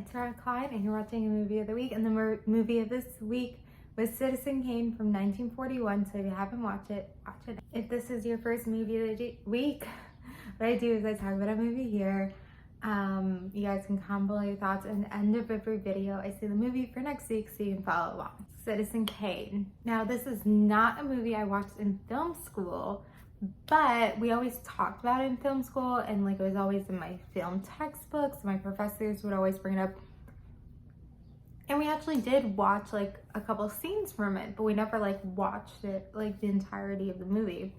it's Kane, and you're watching a movie of the week, and the movie of this week was Citizen Kane from 1941, so if you haven't watched it, watch it. If this is your first movie of the week, what I do is I talk about a movie here. You guys can comment below your thoughts, and at the end of every video, I say the movie for next week so you can follow along. Citizen Kane. Now, this is not a movie I watched in film school, but we always talked about it in film school, and like it was always in my film textbooks. My professors would always bring it up. And we actually did watch like a couple scenes from it, but we never like watched it like the entirety of the movie.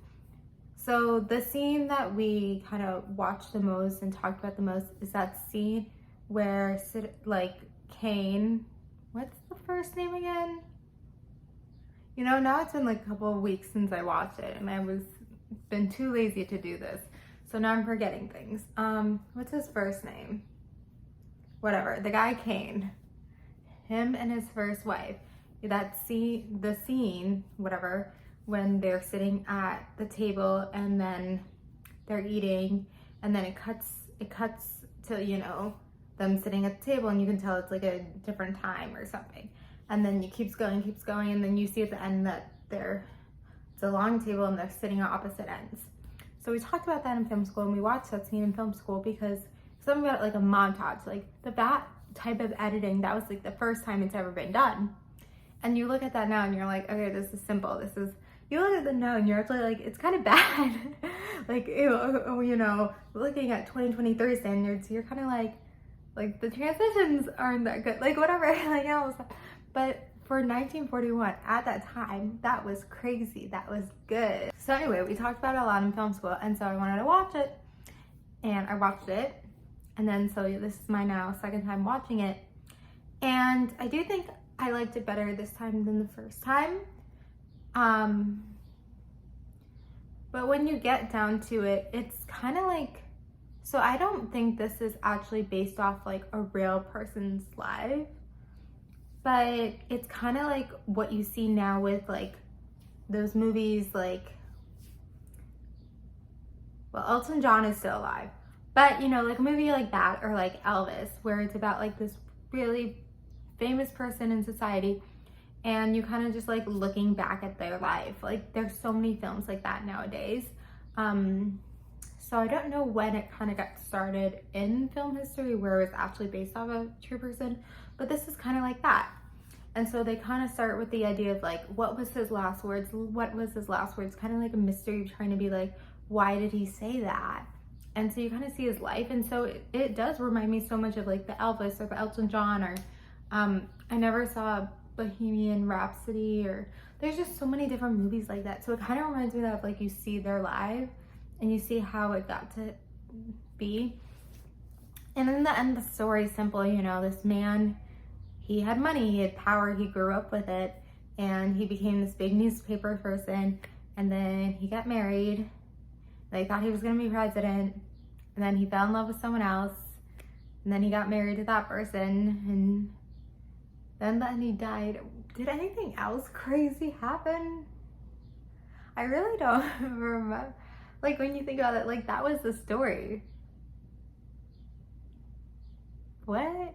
So the scene that we kind of watched the most and talked about the most is that scene where like Kane, what's the first name again? You know, now it's been like a couple of weeks since I watched it, and I was been too lazy to do this, so now I'm forgetting things. What's his first name? Whatever, the guy Kane, him and his first wife. The scene, whatever, when they're sitting at the table and then they're eating, and then it cuts to, you know, them sitting at the table, and you can tell it's like a different time or something, and then it keeps going, and then you see at the end that it's a long table and they're sitting on opposite ends. So we talked about that in film school, and we watched that scene in film school because something about like a montage, like that type of editing, that was like the first time it's ever been done. And you look at that now and you're like, okay, this is simple. You look at it now and you're actually like, it's kind of bad. Like, you know, looking at 2023 standards, you're kind of like the transitions aren't that good, like whatever, like all stuff. But for 1941, at that time, that was crazy. That was good. So anyway, we talked about it a lot in film school, and so I wanted to watch it, and I watched it, and then so this is my now second time watching it, and I do think I liked it better this time than the first time. But when you get down to it, it's kind of like, so I don't think this is actually based off like a real person's life, but it's kind of like what you see now with like those movies, like, well, Elton John is still alive, but you know, like a movie like that, or like Elvis, where it's about like this really famous person in society, and you kind of just like looking back at their life. Like there's so many films like that nowadays. So I don't know when it kind of got started in film history where it was actually based off a true person, but this is kind of like that. And so they kind of start with the idea of like, what was his last words? What was his last words? Kind of like a mystery, trying to be like, why did he say that? And so you kind of see his life. And so it does remind me so much of like the Elvis or the Elton John, or I never saw Bohemian Rhapsody, or there's just so many different movies like that. So it kind of reminds me of like, you see their life and you see how it got to be. And in the end, the story is simple. You know, this man, he had money, he had power, he grew up with it, and he became this big newspaper person, and then he got married. They thought he was gonna be president, and then he fell in love with someone else, and then he got married to that person, and then he died. Did anything else crazy happen? I really don't remember. Like when you think about it, like that was the story. What?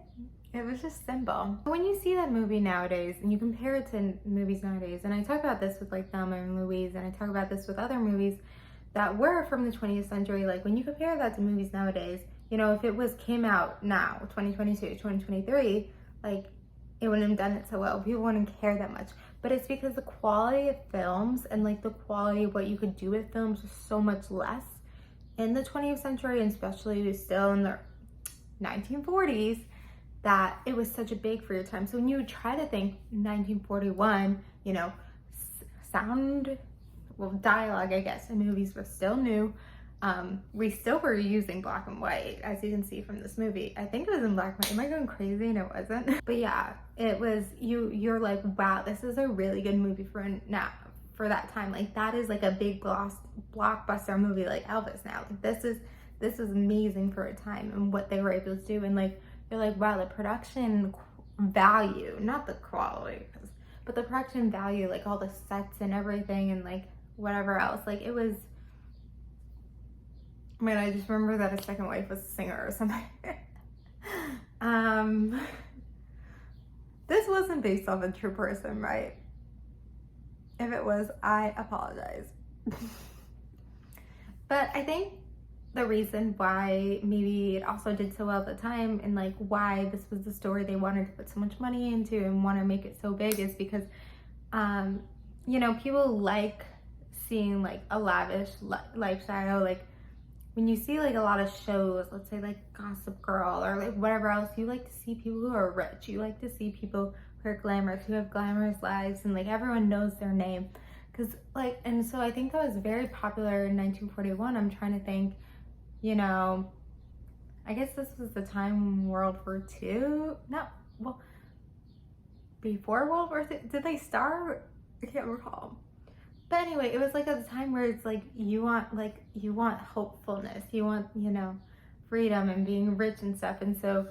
It was just simple. When you see that movie nowadays and you compare it to movies nowadays, and I talk about this with like Thelma and Louise, and I talk about this with other movies that were from the 20th century, like when you compare that to movies nowadays, you know, if it came out now, 2022, 2023, like it wouldn't have done it so well. People wouldn't care that much. But it's because the quality of films and like the quality of what you could do with films was so much less in the 20th century, and especially still in the 1940s, that it was such a big for your time. So when you would try to think 1941, you know, dialogue, I guess, in movies were still new. We still were using black and white, as you can see from this movie. I think it was in black and white. Am I going crazy? And it wasn't. But yeah, it was, you're like, wow, this is a really good movie for that time. Like that is like a big blockbuster movie like Elvis now. Like this is amazing for a time and what they were able to do. And like, you're like, wow, the production value, not the quality, but the production value, like all the sets and everything, and like whatever else, like it was, I mean, I just remember that his second wife was a singer or something. This wasn't based off a true person, right? If it was, I apologize. But I think the reason why maybe it also did so well at the time, and like why this was the story they wanted to put so much money into and want to make it so big, is because you know, people like seeing like a lavish lifestyle. Like when you see like a lot of shows, let's say like Gossip Girl or like whatever else, you like to see people who are rich. You like to see people who are glamorous, who have glamorous lives, and like everyone knows their name. Cause like, and so I think that was very popular in 1941. I'm trying to think, you know, I guess this was the time World War II. No, well, before World War II, did they start? I can't recall. But anyway, it was like at the time where it's like you want hopefulness, you want, you know, freedom and being rich and stuff. And so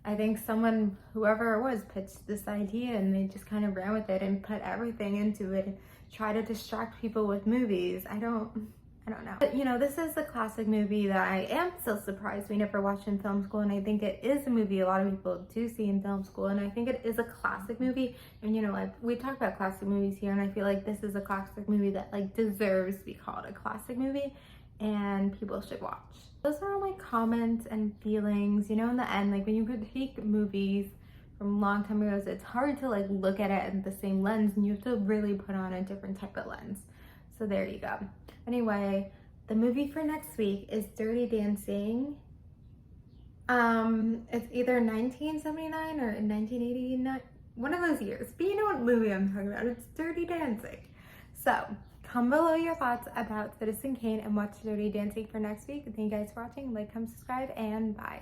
I think someone, whoever it was, pitched this idea and they just kind of ran with it and put everything into it and try to distract people with movies. I don't know. But you know, this is a classic movie that I am still surprised we never watched in film school, and I think it is a movie a lot of people do see in film school, and I think it is a classic movie. And you know, like we talk about classic movies here, and I feel like this is a classic movie that like deserves to be called a classic movie and people should watch. Those are all my comments and feelings. You know, in the end, like when you critique movies from a long time ago, it's hard to like look at it in the same lens, and you have to really put on a different type of lens. So there you go. Anyway, the movie for next week is Dirty Dancing. It's either 1979 or 1989, one of those years. But you know what movie I'm talking about. It's Dirty Dancing. So comment below your thoughts about Citizen Kane and watch Dirty Dancing for next week. Thank you guys for watching. Like, comment, subscribe, and bye.